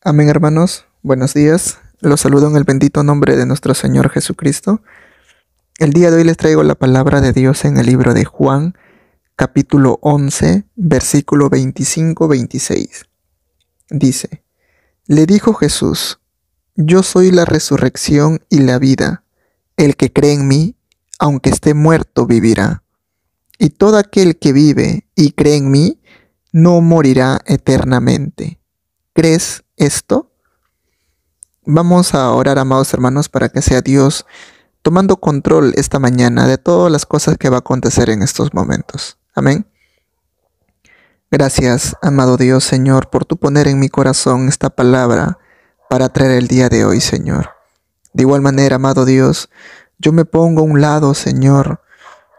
Amén, hermanos. Buenos días. Los saludo en el bendito nombre de nuestro Señor Jesucristo. El día de hoy les traigo la palabra de Dios en el libro de Juan, capítulo 11, versículo 25-26. Dice: Le dijo Jesús: Yo soy la resurrección y la vida. El que cree en mí, aunque esté muerto, vivirá. Y todo aquel que vive y cree en mí, no morirá eternamente. ¿Crees esto? Vamos a orar, amados hermanos, para que sea Dios tomando control esta mañana de todas las cosas que va a acontecer en estos momentos. Amén. Gracias, amado Dios, Señor, por tu poner en mi corazón esta palabra para traer el día de hoy, Señor. De igual manera, amado Dios, yo me pongo a un lado, Señor.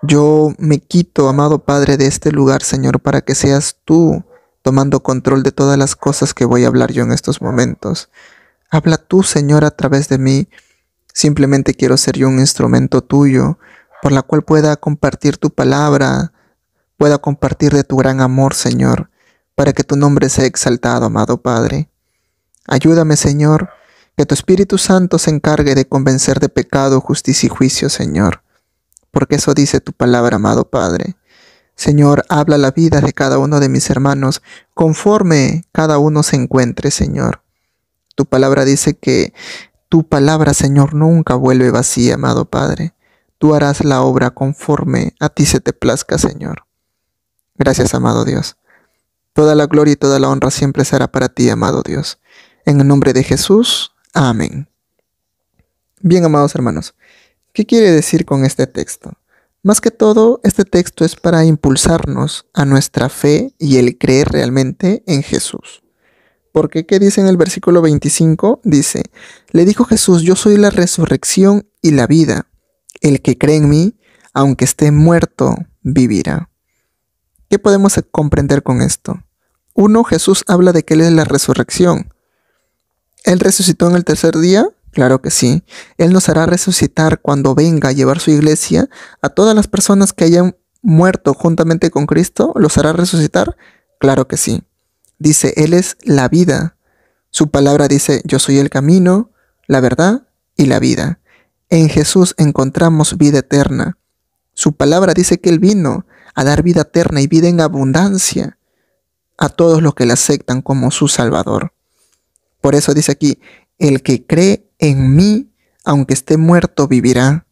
Yo me quito, amado Padre, de este lugar, Señor, para que seas tú tomando control de todas las cosas que voy a hablar yo en estos momentos. Habla tú, Señor, a través de mí. Simplemente quiero ser yo un instrumento tuyo, por la cual pueda compartir tu palabra, pueda compartir de tu gran amor, Señor, para que tu nombre sea exaltado, amado Padre. Ayúdame, Señor, que tu Espíritu Santo se encargue de convencer de pecado, justicia y juicio, Señor, porque eso dice tu palabra, amado Padre. Señor, habla la vida de cada uno de mis hermanos, conforme cada uno se encuentre, Señor. Tu palabra dice que tu palabra, Señor, nunca vuelve vacía, amado Padre. Tú harás la obra conforme a ti se te plazca, Señor. Gracias, amado Dios. Toda la gloria y toda la honra siempre será para ti, amado Dios. En el nombre de Jesús, amén. Bien, amados hermanos, ¿qué quiere decir con este texto? Más que todo, este texto es para impulsarnos a nuestra fe y el creer realmente en Jesús. Porque, ¿qué dice en el versículo 25? Dice: Le dijo Jesús: Yo soy la resurrección y la vida. El que cree en mí, aunque esté muerto, vivirá. ¿Qué podemos comprender con esto? Uno, Jesús habla de que Él es la resurrección. ¿Él resucitó en el tercer día? Claro que sí. Él nos hará resucitar cuando venga a llevar su iglesia a todas las personas que hayan muerto juntamente con Cristo. ¿Los hará resucitar? Claro que sí. Dice, Él es la vida. Su palabra dice, yo soy el camino, la verdad y la vida. En Jesús encontramos vida eterna. Su palabra dice que Él vino a dar vida eterna y vida en abundancia a todos los que le aceptan como su Salvador. Por eso dice aquí, el que cree en mí, aunque esté muerto, vivirá.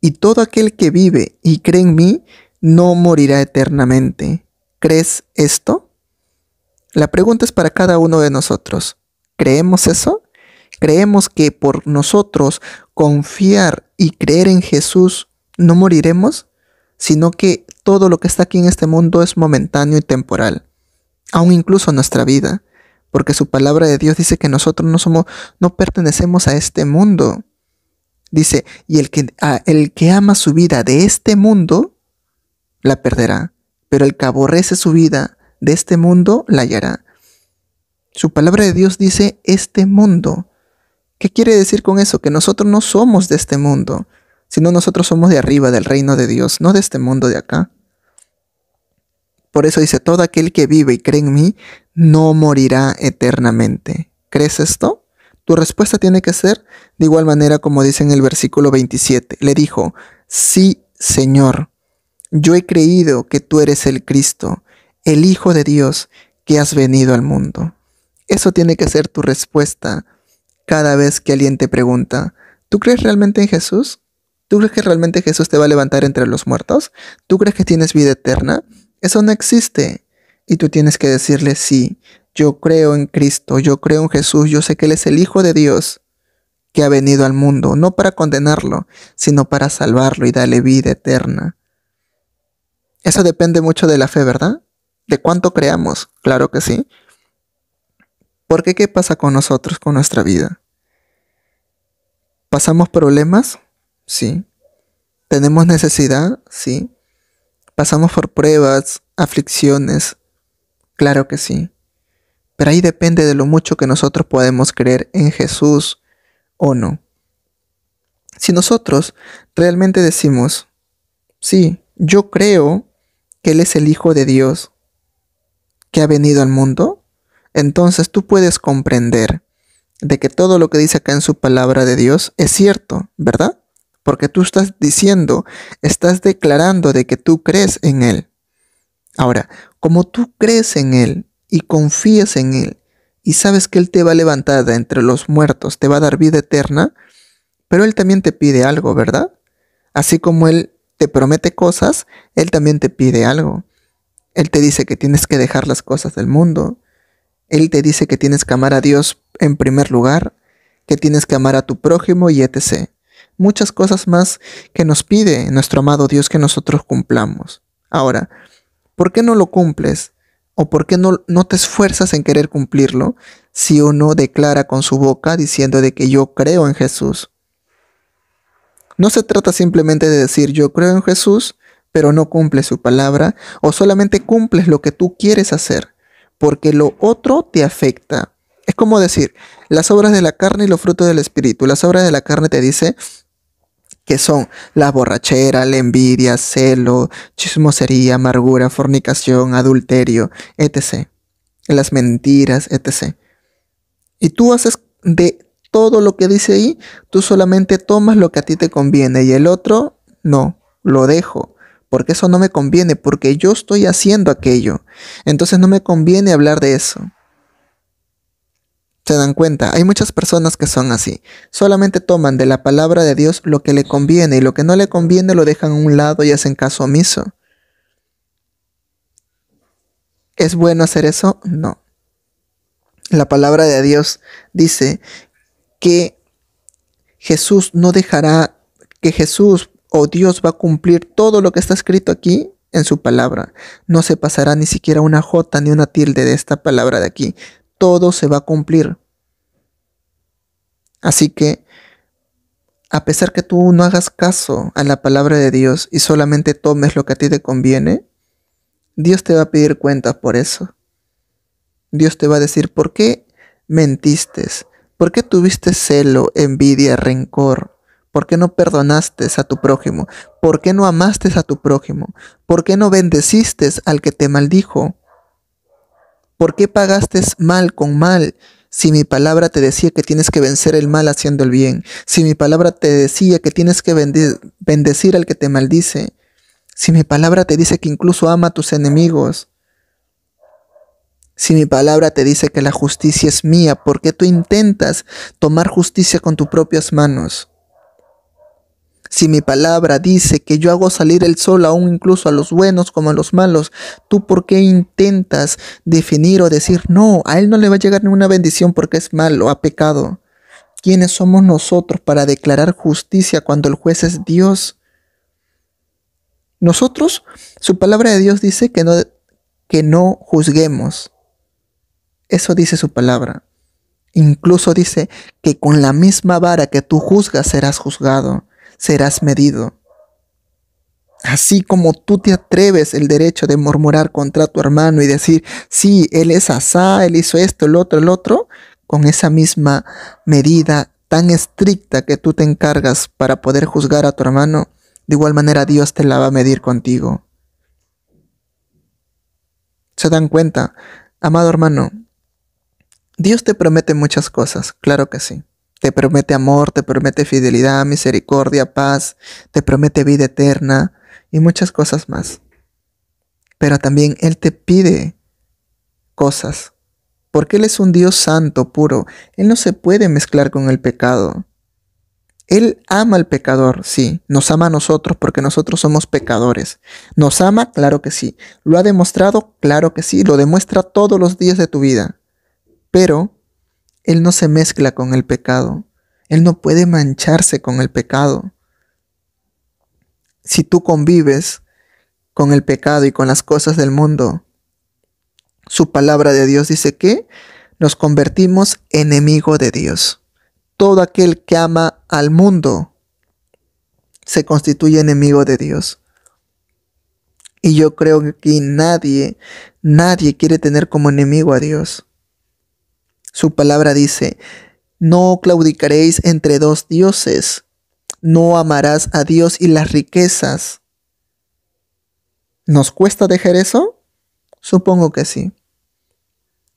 Y todo aquel que vive y cree en mí, no morirá eternamente. ¿Crees esto? La pregunta es para cada uno de nosotros. ¿Creemos eso? ¿Creemos que por nosotros confiar y creer en Jesús no moriremos? Sino que todo lo que está aquí en este mundo es momentáneo y temporal. Aún incluso nuestra vida. Porque su palabra de Dios dice que nosotros no pertenecemos a este mundo. Dice, y el que ama su vida de este mundo, la perderá. Pero el que aborrece su vida de este mundo, la hallará. Su palabra de Dios dice, este mundo. ¿Qué quiere decir con eso? Que nosotros no somos de este mundo, sino nosotros somos de arriba, del reino de Dios, no de este mundo de acá. Por eso dice, todo aquel que vive y cree en mí, no morirá eternamente. ¿Crees esto? Tu respuesta tiene que ser de igual manera como dice en el versículo 27. Le dijo, sí, Señor, yo he creído que tú eres el Cristo, el Hijo de Dios, que has venido al mundo. Eso tiene que ser tu respuesta cada vez que alguien te pregunta, ¿tú crees realmente en Jesús? ¿Tú crees que realmente Jesús te va a levantar entre los muertos? ¿Tú crees que tienes vida eterna? Eso no existe. Y tú tienes que decirle, sí, yo creo en Cristo, yo creo en Jesús, yo sé que Él es el Hijo de Dios que ha venido al mundo, no para condenarlo, sino para salvarlo y darle vida eterna. Eso depende mucho de la fe, ¿verdad? ¿De cuánto creamos? Claro que sí. Porque ¿qué pasa con nosotros, con nuestra vida? ¿Pasamos problemas? Sí. ¿Tenemos necesidad? Sí. ¿Pasamos por pruebas, aflicciones? Claro que sí. Pero ahí depende de lo mucho que nosotros podemos creer en Jesús o no. Si nosotros realmente decimos, sí, yo creo que Él es el Hijo de Dios que ha venido al mundo, entonces tú puedes comprender de que todo lo que dice acá en su palabra de Dios es cierto, ¿verdad? Porque tú estás diciendo, estás declarando de que tú crees en Él. Ahora, como tú crees en Él y confías en Él y sabes que Él te va a levantar de entre los muertos, te va a dar vida eterna, pero Él también te pide algo, ¿verdad? Así como Él te promete cosas, Él también te pide algo. Él te dice que tienes que dejar las cosas del mundo. Él te dice que tienes que amar a Dios en primer lugar, que tienes que amar a tu prójimo y etc. Muchas cosas más que nos pide nuestro amado Dios que nosotros cumplamos. Ahora, ¿por qué no lo cumples? ¿O por qué no te esfuerzas en querer cumplirlo si uno declara con su boca diciendo de que yo creo en Jesús? No se trata simplemente de decir yo creo en Jesús, pero no cumples su palabra, o solamente cumples lo que tú quieres hacer, porque lo otro te afecta. Es como decir, las obras de la carne y los frutos del espíritu. Las obras de la carne te dice que son la borrachera, la envidia, celo, chismosería, amargura, fornicación, adulterio, etc. Las mentiras, etc. Y tú haces de todo lo que dice ahí, tú solamente tomas lo que a ti te conviene y el otro, no, lo dejo. Porque eso no me conviene, porque yo estoy haciendo aquello. Entonces no me conviene hablar de eso. ¿Se dan cuenta? Hay muchas personas que son así. Solamente toman de la palabra de Dios lo que le conviene y lo que no le conviene lo dejan a un lado y hacen caso omiso. ¿Es bueno hacer eso? No. La palabra de Dios dice que Jesús no dejará, que Jesús o Dios va a cumplir todo lo que está escrito aquí en su palabra. No se pasará ni siquiera una jota ni una tilde de esta palabra de aquí. Todo se va a cumplir. Así que, a pesar que tú no hagas caso a la palabra de Dios y solamente tomes lo que a ti te conviene, Dios te va a pedir cuentas por eso. Dios te va a decir, ¿por qué mentiste? ¿Por qué tuviste celo, envidia, rencor? ¿Por qué no perdonaste a tu prójimo? ¿Por qué no amaste a tu prójimo? ¿Por qué no bendeciste al que te maldijo? ¿Por qué pagaste mal con mal? Si mi palabra te decía que tienes que vencer el mal haciendo el bien. Si mi palabra te decía que tienes que bendecir al que te maldice. Si mi palabra te dice que incluso ama a tus enemigos. Si mi palabra te dice que la justicia es mía, ¿por qué tú intentas tomar justicia con tus propias manos? Si mi palabra dice que yo hago salir el sol aún incluso a los buenos como a los malos, ¿tú por qué intentas definir o decir, no, a él no le va a llegar ninguna bendición porque es malo, ha pecado? ¿Quiénes somos nosotros para declarar justicia cuando el juez es Dios? Nosotros, su palabra de Dios dice que no juzguemos. Eso dice su palabra. Incluso dice que con la misma vara que tú juzgas serás juzgado. Serás medido. Así como tú te atreves el derecho de murmurar contra tu hermano y decir, sí, él es asá, él hizo esto, el otro, con esa misma medida tan estricta que tú te encargas para poder juzgar a tu hermano, de igual manera Dios te la va a medir contigo. ¿Se dan cuenta? Amado hermano, Dios te promete muchas cosas, claro que sí. Te promete amor, te promete fidelidad, misericordia, paz, te promete vida eterna y muchas cosas más. Pero también Él te pide cosas, porque Él es un Dios santo, puro. Él no se puede mezclar con el pecado. Él ama al pecador, sí. Nos ama a nosotros porque nosotros somos pecadores. ¿Nos ama? Claro que sí. ¿Lo ha demostrado? Claro que sí. Lo demuestra todos los días de tu vida. Pero Él no se mezcla con el pecado. Él no puede mancharse con el pecado. Si tú convives con el pecado y con las cosas del mundo, su palabra de Dios dice que nos convertimos en enemigo de Dios. Todo aquel que ama al mundo se constituye enemigo de Dios. Y yo creo que aquí nadie quiere tener como enemigo a Dios. Su palabra dice, no claudicaréis entre dos dioses, no amarás a Dios y las riquezas. ¿Nos cuesta dejar eso? Supongo que sí.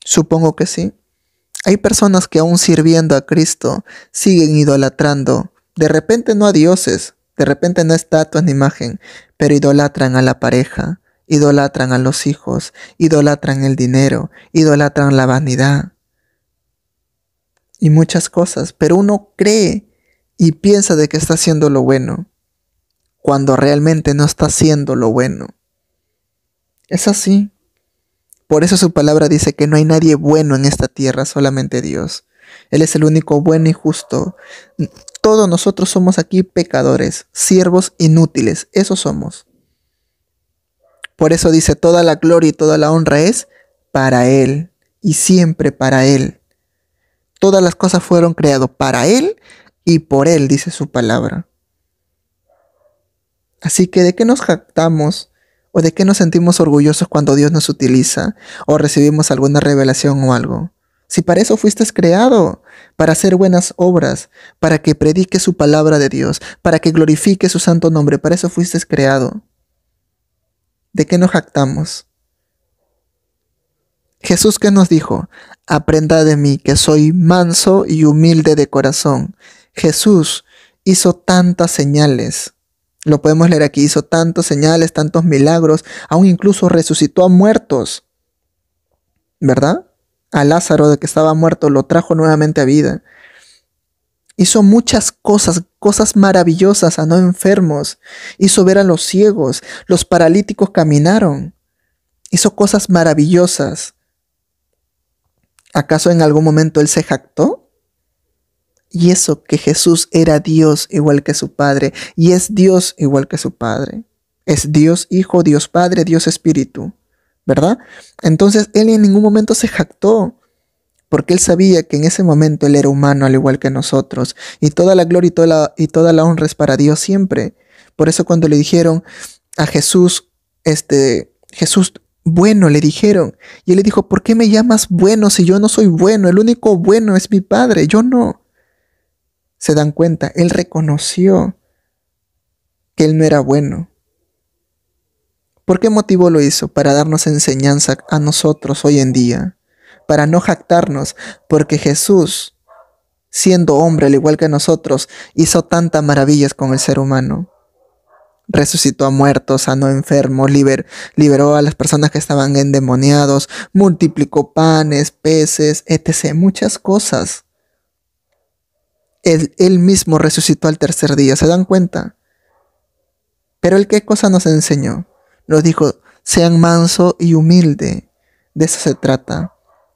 Supongo que sí. Hay personas que aún sirviendo a Cristo siguen idolatrando, de repente no a dioses, de repente no a estatuas ni imagen, pero idolatran a la pareja, idolatran a los hijos, idolatran el dinero, idolatran la vanidad y muchas cosas, pero uno cree y piensa de que está haciendo lo bueno, cuando realmente no está haciendo lo bueno. Es así. Por eso su palabra dice que no hay nadie bueno en esta tierra, solamente Dios. Él es el único bueno y justo. Todos nosotros somos aquí pecadores, siervos inútiles, eso somos. Por eso dice, toda la gloria y toda la honra es para Él y siempre para Él. Todas las cosas fueron creadas para Él y por Él, dice su palabra. Así que ¿de qué nos jactamos o de qué nos sentimos orgullosos cuando Dios nos utiliza o recibimos alguna revelación o algo? Si para eso fuiste creado, para hacer buenas obras, para que predique su palabra de Dios, para que glorifique su santo nombre, para eso fuiste creado. ¿De qué nos jactamos? Jesús, ¿qué nos dijo? Aprendad de mí, que soy manso y humilde de corazón. Jesús hizo tantas señales. Lo podemos leer aquí, hizo tantas señales, tantos milagros, aún incluso resucitó a muertos, ¿verdad? A Lázaro, de que estaba muerto, lo trajo nuevamente a vida. Hizo muchas cosas, cosas maravillosas, sanó enfermos, hizo ver a los ciegos, los paralíticos caminaron, hizo cosas maravillosas. ¿Acaso en algún momento él se jactó? Y eso que Jesús era Dios igual que su Padre, y es Dios igual que su Padre. Es Dios Hijo, Dios Padre, Dios Espíritu, ¿verdad? Entonces él en ningún momento se jactó, porque él sabía que en ese momento él era humano al igual que nosotros, y toda la gloria y toda la honra es para Dios siempre. Por eso cuando le dijeron a Jesús, Jesús bueno, le dijeron, y él le dijo, ¿por qué me llamas bueno si yo no soy bueno? El único bueno es mi Padre, yo no. Se dan cuenta, él reconoció que él no era bueno. ¿Por qué motivo lo hizo? Para darnos enseñanza a nosotros hoy en día, para no jactarnos, porque Jesús, siendo hombre al igual que nosotros, hizo tantas maravillas con el ser humano. Resucitó a muertos, sanó enfermos, liberó a las personas que estaban endemoniados, multiplicó panes, peces, etc. Muchas cosas. Él mismo resucitó al tercer día, ¿se dan cuenta? Pero él, ¿qué cosa nos enseñó? Nos dijo, sean manso y humilde. De eso se trata,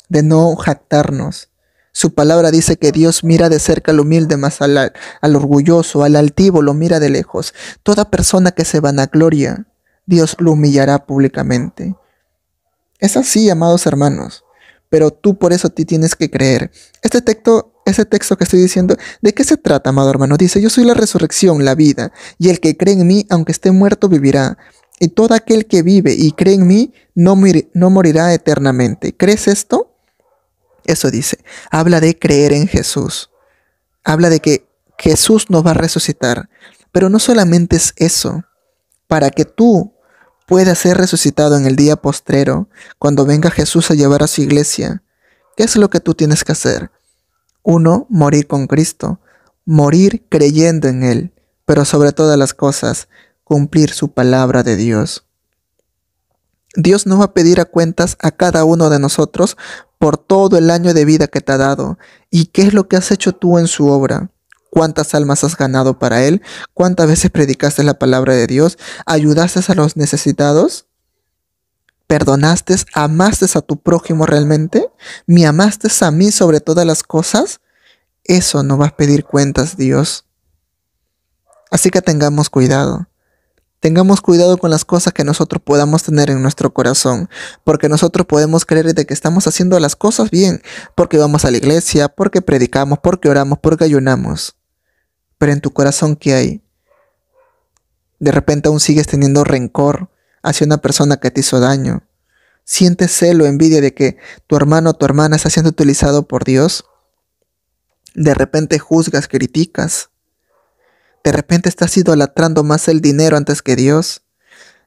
de no jactarnos. Su palabra dice que Dios mira de cerca al humilde, más al orgulloso, al altivo, lo mira de lejos. Toda persona que se vanagloria, Dios lo humillará públicamente. Es así, amados hermanos. Pero tú por eso te tienes que creer. Ese texto que estoy diciendo, ¿de qué se trata, amado hermano? Dice, yo soy la resurrección, la vida, y el que cree en mí, aunque esté muerto, vivirá. Y todo aquel que vive y cree en mí, no morirá eternamente. ¿Crees esto? Eso dice. Habla de creer en Jesús. Habla de que Jesús nos va a resucitar. Pero no solamente es eso. Para que tú puedas ser resucitado en el día postrero, cuando venga Jesús a llevar a su iglesia, ¿qué es lo que tú tienes que hacer? 1, morir con Cristo, morir creyendo en Él, pero sobre todas las cosas, cumplir su palabra de Dios. Dios nos va a pedir a cuentas a cada uno de nosotros por todo el año de vida que te ha dado. ¿Y qué es lo que has hecho tú en su obra? ¿Cuántas almas has ganado para Él? ¿Cuántas veces predicaste la palabra de Dios? ¿Ayudaste a los necesitados? ¿Perdonaste? ¿Amaste a tu prójimo realmente? ¿Me amaste a mí sobre todas las cosas? Eso no va a pedir cuentas, Dios. Así que tengamos cuidado. Tengamos cuidado con las cosas que nosotros podamos tener en nuestro corazón, porque nosotros podemos creer de que estamos haciendo las cosas bien, porque vamos a la iglesia, porque predicamos, porque oramos, porque ayunamos. Pero en tu corazón, ¿qué hay? De repente aún sigues teniendo rencor hacia una persona que te hizo daño. ¿Sientes celo, envidia de que tu hermano o tu hermana está siendo utilizado por Dios? De repente juzgas, criticas. De repente estás idolatrando más el dinero antes que Dios.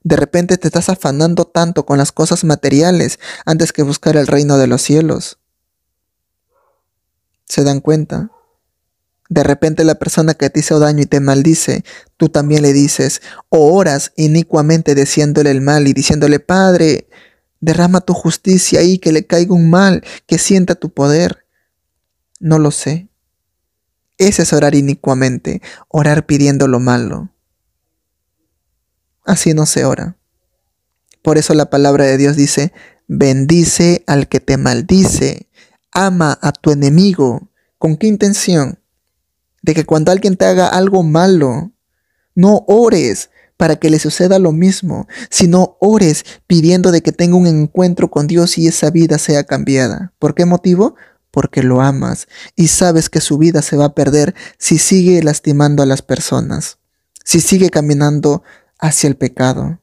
De repente te estás afanando tanto con las cosas materiales antes que buscar el reino de los cielos. ¿Se dan cuenta? De repente la persona que te hizo daño y te maldice, tú también le dices, o oras inicuamente deseándole el mal y diciéndole, Padre, derrama tu justicia ahí, que le caiga un mal, que sienta tu poder. No lo sé. Ese es orar inicuamente, orar pidiendo lo malo. Así no se ora. Por eso la palabra de Dios dice, bendice al que te maldice, ama a tu enemigo. ¿Con qué intención? De que cuando alguien te haga algo malo, no ores para que le suceda lo mismo, sino ores pidiendo de que tenga un encuentro con Dios y esa vida sea cambiada. ¿Por qué motivo? Porque lo amas y sabes que su vida se va a perder si sigue lastimando a las personas, si sigue caminando hacia el pecado.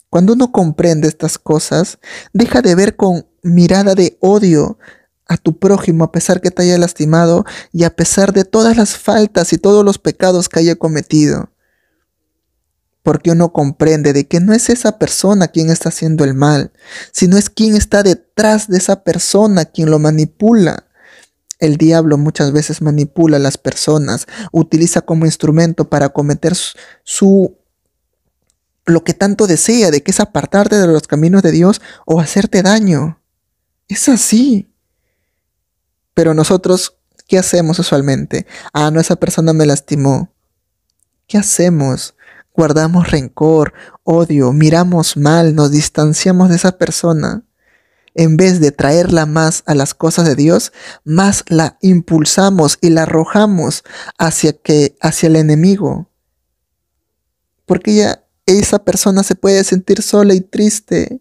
Cuando uno comprende estas cosas, deja de ver con mirada de odio a tu prójimo a pesar que te haya lastimado y a pesar de todas las faltas y todos los pecados que haya cometido. Porque uno comprende de que no es esa persona quien está haciendo el mal, sino es quien está detrás de esa persona quien lo manipula. El diablo muchas veces manipula a las personas, utiliza como instrumento para cometer lo que tanto desea, de que es apartarte de los caminos de Dios o hacerte daño. Es así. Pero nosotros, ¿qué hacemos usualmente? Ah, no, esa persona me lastimó. ¿Qué hacemos? Guardamos rencor, odio, miramos mal, nos distanciamos de esa persona. En vez de traerla más a las cosas de Dios, más la impulsamos y la arrojamos hacia el enemigo. Porque esa persona se puede sentir sola y triste.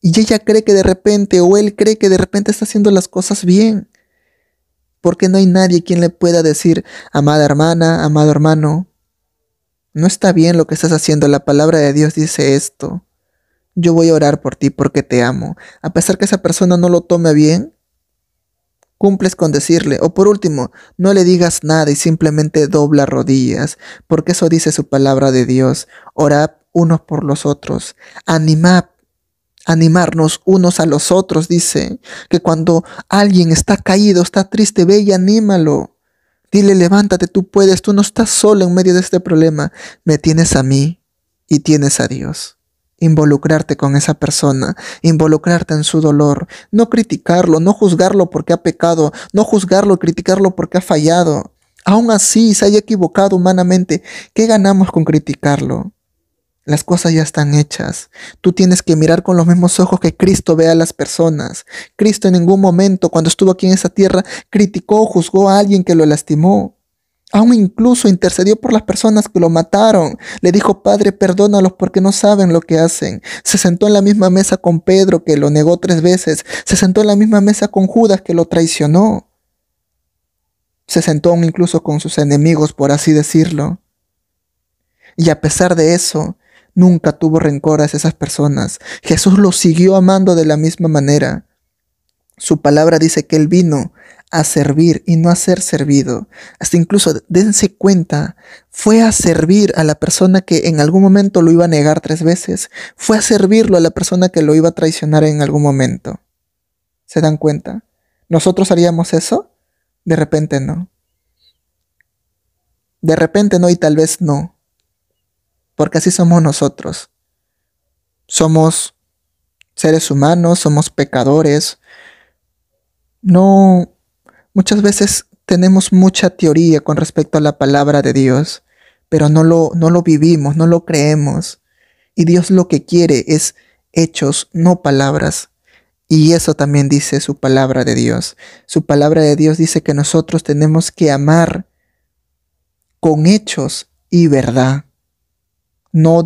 Y ella cree que de repente, o él cree que de repente está haciendo las cosas bien. Porque no hay nadie quien le pueda decir, amada hermana, amado hermano, no está bien lo que estás haciendo. La palabra de Dios dice esto. Yo voy a orar por ti porque te amo. A pesar que esa persona no lo tome bien, cumples con decirle. O por último, no le digas nada y simplemente dobla rodillas. Porque eso dice su palabra de Dios. Orad unos por los otros. Animarnos unos a los otros, dice, que cuando alguien está caído, está triste, ve y anímalo. Dile, levántate, tú puedes, tú no estás solo en medio de este problema. Me tienes a mí y tienes a Dios. Involucrarte con esa persona, involucrarte en su dolor, no criticarlo, no juzgarlo porque ha pecado, no juzgarlo, criticarlo porque ha fallado. Aún así, se haya equivocado humanamente, ¿qué ganamos con criticarlo? Las cosas ya están hechas. Tú tienes que mirar con los mismos ojos que Cristo ve a las personas. Cristo en ningún momento, cuando estuvo aquí en esa tierra, criticó o juzgó a alguien que lo lastimó. Aún incluso intercedió por las personas que lo mataron. Le dijo, Padre, perdónalos porque no saben lo que hacen. Se sentó en la misma mesa con Pedro, que lo negó 3 veces. Se sentó en la misma mesa con Judas, que lo traicionó. Se sentó aún incluso con sus enemigos, por así decirlo. Y a pesar de eso, nunca tuvo rencor hacia esas personas. Jesús los siguió amando de la misma manera. Su palabra dice que Él vino a servir y no a ser servido. Hasta incluso, dense cuenta, fue a servir a la persona que en algún momento lo iba a negar 3 veces. Fue a servirlo a la persona que lo iba a traicionar en algún momento. ¿Se dan cuenta? ¿Nosotros haríamos eso? De repente no. De repente no y tal vez no. Porque así somos nosotros. Somos seres humanos, somos pecadores. No, muchas veces tenemos mucha teoría con respecto a la palabra de Dios, pero no lo vivimos, no lo creemos. Y Dios lo que quiere es hechos, no palabras. Y eso también dice su palabra de Dios. Su palabra de Dios dice que nosotros tenemos que amar con hechos y verdad. No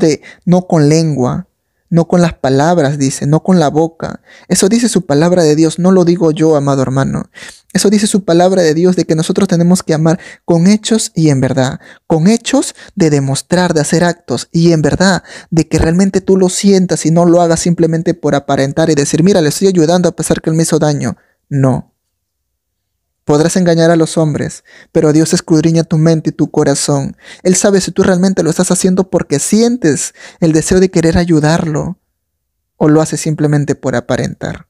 con lengua, no con las palabras, dice, no con la boca. Eso dice su palabra de Dios, no lo digo yo, amado hermano. Eso dice su palabra de Dios, de que nosotros tenemos que amar con hechos y en verdad. Con hechos de demostrar, de hacer actos, y en verdad, de que realmente tú lo sientas y no lo hagas simplemente por aparentar y decir, mira, le estoy ayudando a pesar que él me hizo daño. No. Podrás engañar a los hombres, pero Dios escudriña tu mente y tu corazón. Él sabe si tú realmente lo estás haciendo porque sientes el deseo de querer ayudarlo o lo haces simplemente por aparentar.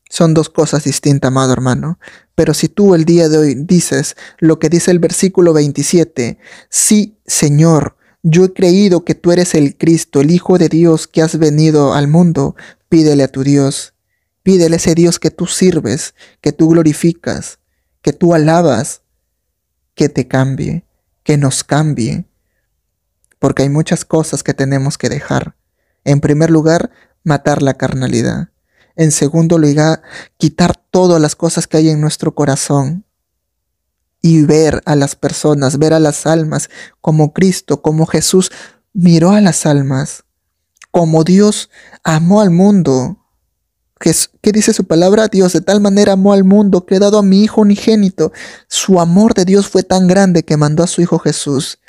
Son dos cosas distintas, amado hermano. Pero si tú el día de hoy dices lo que dice el versículo 27, sí, Señor, yo he creído que tú eres el Cristo, el Hijo de Dios que has venido al mundo, pídele a tu Dios. Pídele a ese Dios que tú sirves, que tú glorificas, que tú alabas, que te cambie, que nos cambie. Porque hay muchas cosas que tenemos que dejar. En primer lugar, matar la carnalidad. En segundo lugar, quitar todas las cosas que hay en nuestro corazón. Y ver a las personas, ver a las almas como Cristo, como Jesús miró a las almas. Como Dios amó al mundo. ¿Qué dice su palabra? Dios de tal manera amó al mundo que ha dado a mi Hijo unigénito. Su amor de Dios fue tan grande que mandó a su Hijo Jesús.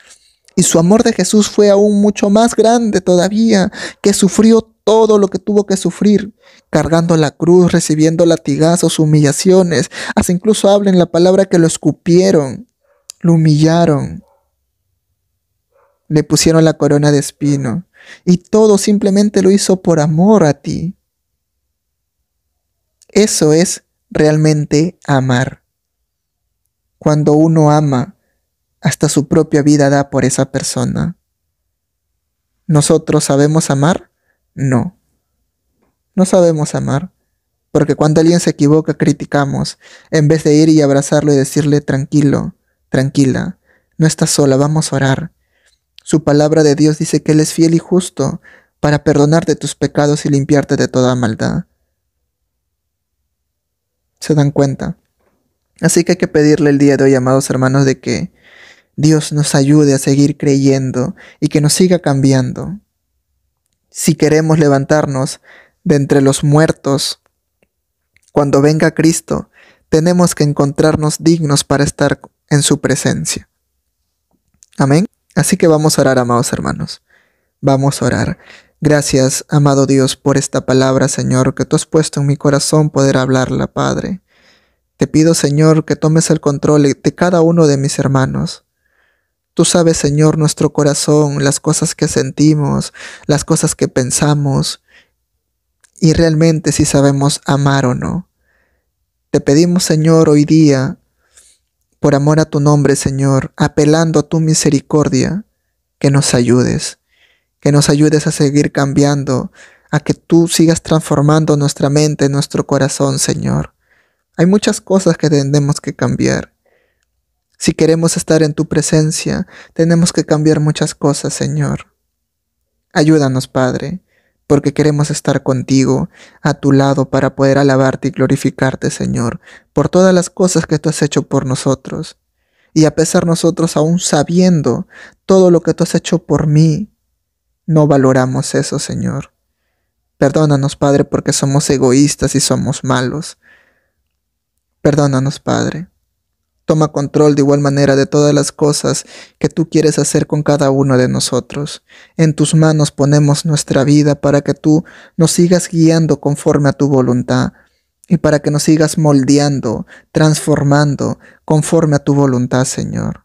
Y su amor de Jesús fue aún mucho más grande todavía, que sufrió todo lo que tuvo que sufrir, cargando la cruz, recibiendo latigazos, humillaciones. Hasta incluso habla en la palabra que lo escupieron, lo humillaron, le pusieron la corona de espino. Y todo simplemente lo hizo por amor a ti. Eso es realmente amar. Cuando uno ama, hasta su propia vida da por esa persona. ¿Nosotros sabemos amar? No. No sabemos amar. Porque cuando alguien se equivoca, criticamos, en vez de ir y abrazarlo y decirle tranquilo, tranquila, no estás sola, vamos a orar. Su palabra de Dios dice que Él es fiel y justo para perdonarte tus pecados y limpiarte de toda maldad. ¿Se dan cuenta? Así que hay que pedirle el día de hoy, amados hermanos, de que Dios nos ayude a seguir creyendo y que nos siga cambiando. Si queremos levantarnos de entre los muertos, cuando venga Cristo, tenemos que encontrarnos dignos para estar en su presencia. Amén. Así que vamos a orar, amados hermanos. Vamos a orar. Gracias, amado Dios, por esta palabra, Señor, que tú has puesto en mi corazón poder hablarla, Padre. Te pido, Señor, que tomes el control de cada uno de mis hermanos. Tú sabes, Señor, nuestro corazón, las cosas que sentimos, las cosas que pensamos, y realmente si sabemos amar o no. Te pedimos, Señor, hoy día, por amor a tu nombre, Señor, apelando a tu misericordia, que nos ayudes a seguir cambiando, a que tú sigas transformando nuestra mente, nuestro corazón, Señor. Hay muchas cosas que tenemos que cambiar. Si queremos estar en tu presencia, tenemos que cambiar muchas cosas, Señor. Ayúdanos, Padre, porque queremos estar contigo, a tu lado, para poder alabarte y glorificarte, Señor, por todas las cosas que tú has hecho por nosotros. Y a pesar nosotros, aún sabiendo todo lo que tú has hecho por mí, no valoramos eso, Señor. Perdónanos, Padre, porque somos egoístas y somos malos. Perdónanos, Padre. Toma control de igual manera de todas las cosas que tú quieres hacer con cada uno de nosotros. En tus manos ponemos nuestra vida para que tú nos sigas guiando conforme a tu voluntad y para que nos sigas moldeando, transformando conforme a tu voluntad, Señor.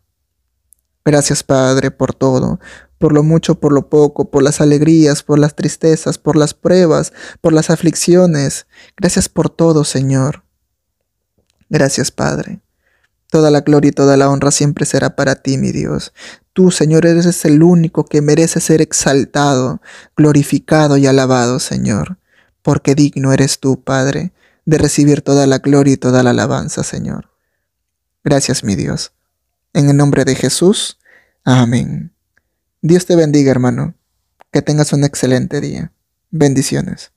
Gracias, Padre, por todo, por lo mucho, por lo poco, por las alegrías, por las tristezas, por las pruebas, por las aflicciones. Gracias por todo, Señor. Gracias, Padre. Toda la gloria y toda la honra siempre será para ti, mi Dios. Tú, Señor, eres el único que merece ser exaltado, glorificado y alabado, Señor, porque digno eres tú, Padre, de recibir toda la gloria y toda la alabanza, Señor. Gracias, mi Dios. En el nombre de Jesús. Amén. Dios te bendiga, hermano. Que tengas un excelente día. Bendiciones.